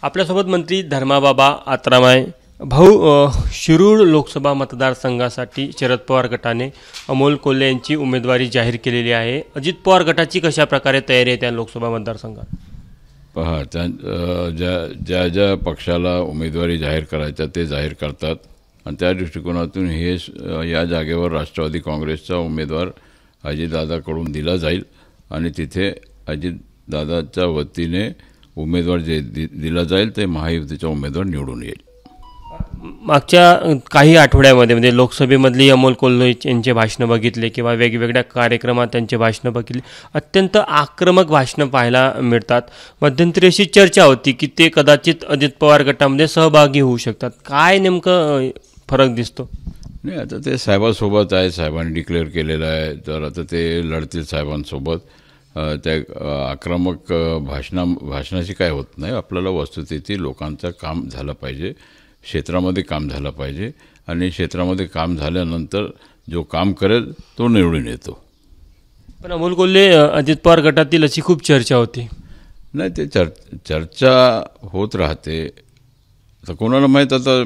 आपल्यासोबत मंत्री धर्माबाबा आत्रामाय भाऊ शिरूर लोकसभा मतदारसंघासाठी शरद पवार गटाने अमोल कोल्हे यांची उमेदवारी जाहीर केलेली आहे। अजित पवार गटाची कशा प्रकारे तयारी आहे त्या लोकसभा मतदारसंघात? पहा, ज्या ज्या पक्षाला उमेदवारी जाहीर करायच्या ते जाहीर करतात आणि त्या दृष्टिकोनातून हे या जागेवर राष्ट्रवादी काँग्रेसचा उमेदवार अजितदादाकडून दिला जाईल आणि तिथे अजितदादाच्या वतीने उमेदवार जे दिला जाईल ते महायुतीचा उमेदवार निवडून येईल। मागच्या काही आठवड्यामध्ये म्हणजे लोकसभेमधली अमोल कोल्हे यांचे भाषण बघितले किंवा वेगवेगळ्या कार्यक्रमात त्यांचे भाषण बघितले, अत्यंत आक्रमक भाषणं पाहायला मिळतात। मध्यंतरी अशी चर्चा होती की ते कदाचित अजित पवार गटामध्ये सहभागी होऊ शकतात। काय नेमकं फरक दिसतो? नाही, आता ते साहेबांसोबत आहे, साहेबांनी डिक्लेअर केलेलं आहे, तर आता ते लढतील साहेबांसोबत। त्या आक्रमक भाषणाशी काय होत नाही। आपल्याला वस्तुस्थिती लोकांचं काम झालं पाहिजे, क्षेत्रामध्ये काम झालं पाहिजे आणि क्षेत्रामध्ये काम झाल्यानंतर जो काम करेल तो निवडून येतो। पण अमोल कोल्हे अजित पवार गटातील अशी खूप चर्चा होती। नाही, ते चर्चा होत राहते। तर कोणाला माहीत, आता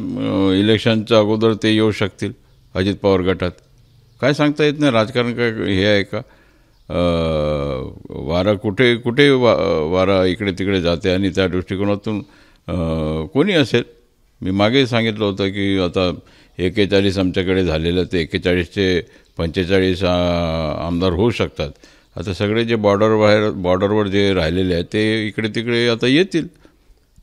इलेक्शनच्या अगोदर ते येऊ शकतील अजित पवार गटात, काय सांगता येत नाही। राजकारण काय हे आहे का? वारा कुठे वारा इकडे तिकडे जाते आणि त्या दृष्टिकोनातून कोणी असेल। मी मागे सांगितलं होतं की आता 41 आमच्याकडे झालेलं, ते 41चे 45 आमदार होऊ शकतात। आता सगळे जे बॉर्डरवर जे राहिलेले आहेत ते इकडे तिकडे आता येतील।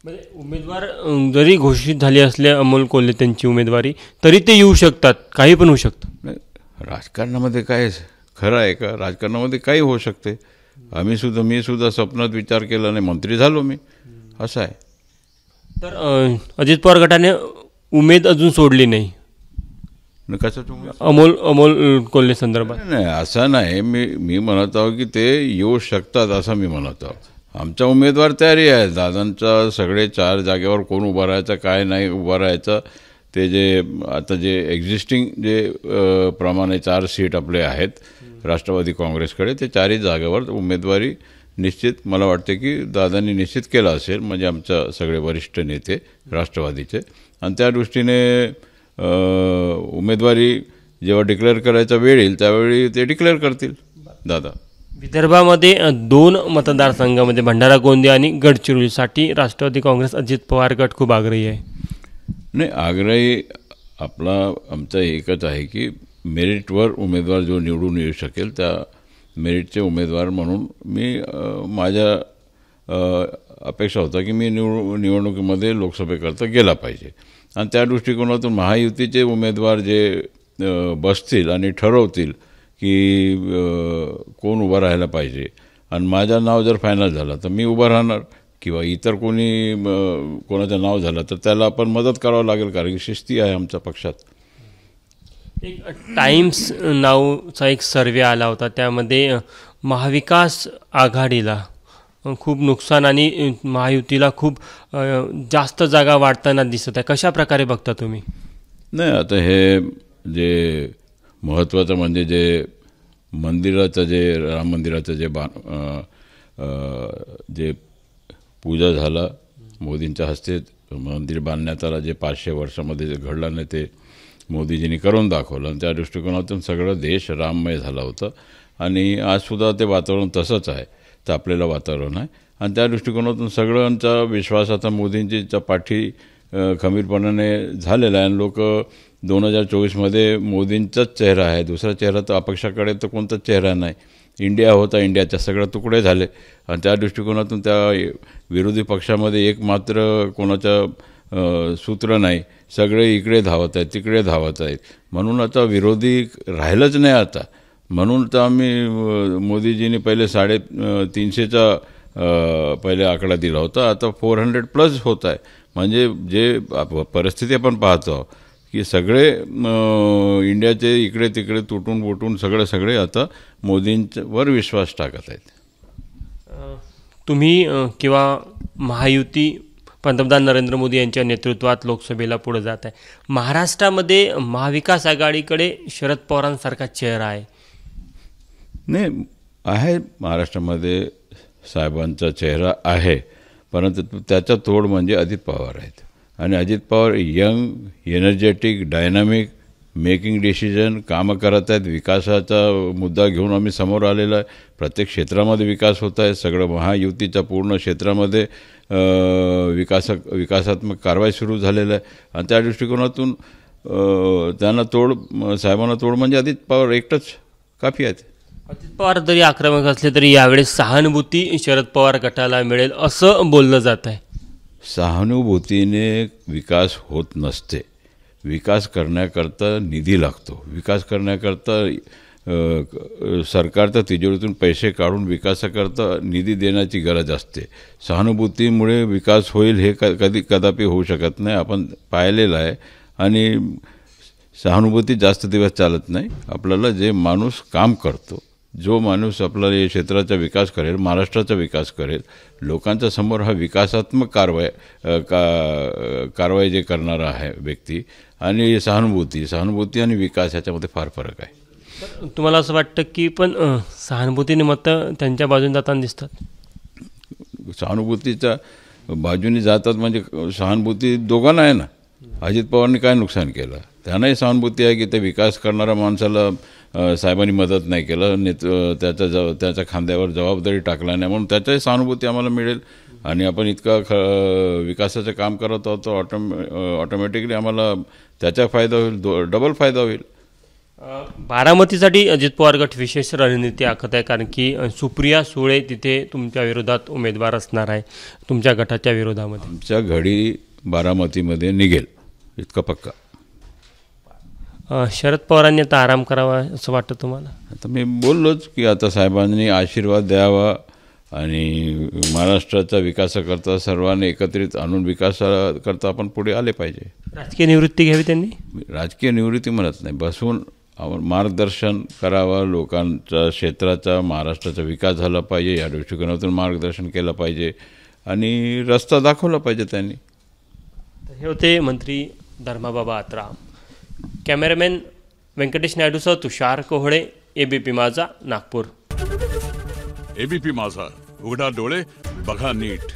म्हणजे उमेदवार जरी घोषित झाले असले अमोल कोल्हे त्यांची उमेदवारी, तरी ते येऊ शकतात, काही पण होऊ शकतं। नाही, राजकारणामध्ये काय खरं आहे का? राजकारणामध्ये काही होऊ शकते। मी सुद्धा स्वप्नात विचार केला नाही, मंत्री झालो मी, असं आहे। तर अजित पवार गटाने उमेद अजून सोडली नाही अमोल कोल्हे संदर्भात? नाही, असं नाही। मी म्हणत आहो की ते येऊ शकतात असं मी म्हणत आहो। आमचा उमेदवार तयारी आहे। दादांचा सगळे 4 जागेवर कोण उभा राहायचं, काय नाही उभा राहायचं, ते जे आता जे एक्झिस्टिंग जे प्रमाणे 4 सीट आपले आहेत राष्ट्रवादी काँग्रेसकडे, ते 4ही जागेवर उमेदवारी निश्चित मला वाटते की दादांनी निश्चित केला असेल, म्हणजे आमच्या सगळे वरिष्ठ नेते राष्ट्रवादीचे, आणि त्या दृष्टीने उमेदवारी जेव्हा डिक्लेअर करायचा वेळ येईल त्यावेळी ते डिक्लेअर करतील दादा। विदर्भामध्ये 2 मतदारसंघामध्ये भंडारा गोंदिया आणि गडचिरोलीसाठी राष्ट्रवादी काँग्रेस अजित पवार गट खूप आग्रही आहे। नाही, आग्रही आमचा एकच आहे की मेरिटवर उमेदवार जो निवडून येऊ शकेल त्या मेरिटचे उमेदवार म्हणून माझ्या अपेक्षा होता की मी निवडणुकीमध्ये लोकसभेकरता गेला पाहिजे, आणि त्या दृष्टिकोनातून महायुतीचे उमेदवार जे बसतील आणि ठरवतील की कोण उभं राहायला पाहिजे, आणि माझं नाव जर फायनल झालं तर मी उभं राहणार, किंवा इतर कोणाचं नाव झालं तर त्याला आपण मदत करावं लागेल, कारण की शिस्ती आहे आमच्या पक्षात। एक टाइम्स नावचा एक सर्वे आला होता, त्यामध्ये महाविकास आघाडीला खूप नुकसान आणि महायुतीला खूप जास्त जागा वाढताना दिसत आहे। कशा प्रकारे बघता तुम्ही? नाही, आता हे जे महत्त्वाचं म्हणजे जे मंदिराचं, जे राम मंदिराचं जे पूजा झाला मोदींच्या हस्ते, मंदिर बांधण्यात आला, जे 500 वर्षामध्ये जे घडलं नाही ते मोदीजींनी करून दाखवलं, आणि त्या दृष्टिकोनातून सगळं देश राममय झाला होता, आणि आजसुद्धा ते वातावरण तसंच आहे, तापलेलं वातावरण आहे, आणि त्या दृष्टिकोनातून सगळ्यांचा विश्वास आता मोदींच्या पाठी खंबीरपणाने झालेला आहे, आणि लोक 2024मध्ये मोदींचाच चेहरा आहे, दुसरा चेहरा तर अपक्षाकडे तर कोणताच चेहरा नाही। इंडिया होता, इंडियाच्या सगळे तुकडे झाले, आणि त्या दृष्टिकोनातून त्या विरोधी पक्षामध्ये एक मात्र कोणाचं सूत्र नाही, सगळे इकडे धावत आहेत तिकडे धावत आहेत, म्हणून आता विरोधी राहिलंच नाही आता। म्हणून तर आम्ही मोदीजींनी पहिले 350चा पहिले आकडा दिला होता, आता 400+ होत आहे। म्हणजे जे परिस्थिती आपण पाहतो की सगळे इंडियाचे इकडे तिकडे तुटून फुटून सगळे आता मोदींवर विश्वास टाकत आहेत। तुम्ही किंवा महायुती पंतप्रधान नरेंद्र मोदी यांच्या नेतृत्वात लोकसभेला पुढे जात आहे। महाराष्ट्रामध्ये महाविकास आघाडीकडे शरद पवारांसारखा चेहरा आहे? नाही, आहे, महाराष्ट्रामध्ये साहेबांचा चेहरा आहे, परंतु त्याचा तोड म्हणजे अजित पवार आहेत. आणि Ajit Pawar young, energetic, dynamic, making decision कामं करत आहेत. विकासाचा मुद्दा घेऊन आम्ही समोर आलेला आहे. प्रत्येक क्षेत्रामध्ये विकास होत आहे. सगळं महायुतीच्या पूर्ण क्षेत्रामध्ये विकासात्मक कारवाई सुरू झालेलं आहे. आणि त्या दृष्टिकोनातून त्यांना साहेबांना तोड म्हणजे अजित पवार एकटंच काफी आहेत. अजित पवार जरी आक्रमक असले तरी यावेळेस सहानुभूती शरद पवार गटाला मिळेल असं बोललं जात आहे. सहानुभूतीने विकास होत नसते. विकास करण्याकरता निधी लागतो. विकास करण्याकरता सरकारच्या तिजोरीतून पैसे काढून विकासाकरता निधी देण्याची गरज असते. सहानुभूतीमुळे विकास होईल हे कदापि होऊ शकत नाही. आपण पाहिलेलं आहे. आणि सहानुभूती जास्त दिवस चालत नाही. आपल्याला जे माणूस काम करतो, जो माणूस आपला या क्षेत्राचा विकास करेल, महाराष्ट्राचा विकास करेल, लोकांच्या समोर हा विकासात्मक कारवाई जे करणारा आहे व्यक्ती, आणि सहानुभूती आणि विकास ह्याच्यामध्ये फार फरक आहे. तुम्हाला असं वाटतं की पण सहानुभूतीने मतं त्यांच्या बाजूने जाताना दिसतात? सहानुभूतीच्या बाजूने जातात म्हणजे सहानुभूती दोघांना आहे ना. अजित पवारने काय नुकसान केलं? त्यांनाही सहानुभूती आहे की ते विकास करणाऱ्या माणसाला साहेबांनी मदत नाही केलं, त्याच्या खांद्यावर जबाबदारी टाकला नाही, म्हणून त्याच्याही सहानुभूती आम्हाला मिळेल. आणि आपण इतका विकासाचं काम करत आहोत तर ऑटोमॅटिकली आम्हाला त्याचा फायदा होईल, डबल फायदा होईल. बारामतीसाठी अजित पवार गट विशेष रणनीती आखत आहे, कारण की सुप्रिया सुळे तिथे तुमच्या विरोधात उमेदवार असणार आहे, तुमच्या गटाच्या विरोधामध्ये. आमच्या घडी बारामतीमध्ये निघेल इतका पक्का. शरद पवारांनी आता आराम करावा असं वाटतं तुम्हाला? आता मी बोललोच की आता साहेबांनी आशीर्वाद द्यावा आणि महाराष्ट्राच्या विकासाकरता सर्वांनी एकत्रित आणून विकासाकरता आपण पुढे आले पाहिजे. राजकीय निवृत्ती घ्यावी त्यांनी? राजकीय निवृत्ती म्हणत नाही, बसून मार्गदर्शन करावं. लोकांच्या क्षेत्राचा, महाराष्ट्राचा विकास झाला पाहिजे या दृष्टिकोनातून मार्गदर्शन केलं पाहिजे आणि रस्ता दाखवला पाहिजे त्यांनी. हे होते मंत्री धर्माबाबा आत्राम. कॅमेरामॅन व्यंकटेश नायडूसह तुषार कोहळे, एबीपी माझा, नागपूर. एबीपी माझा, उघडा डोळे बघा नीट.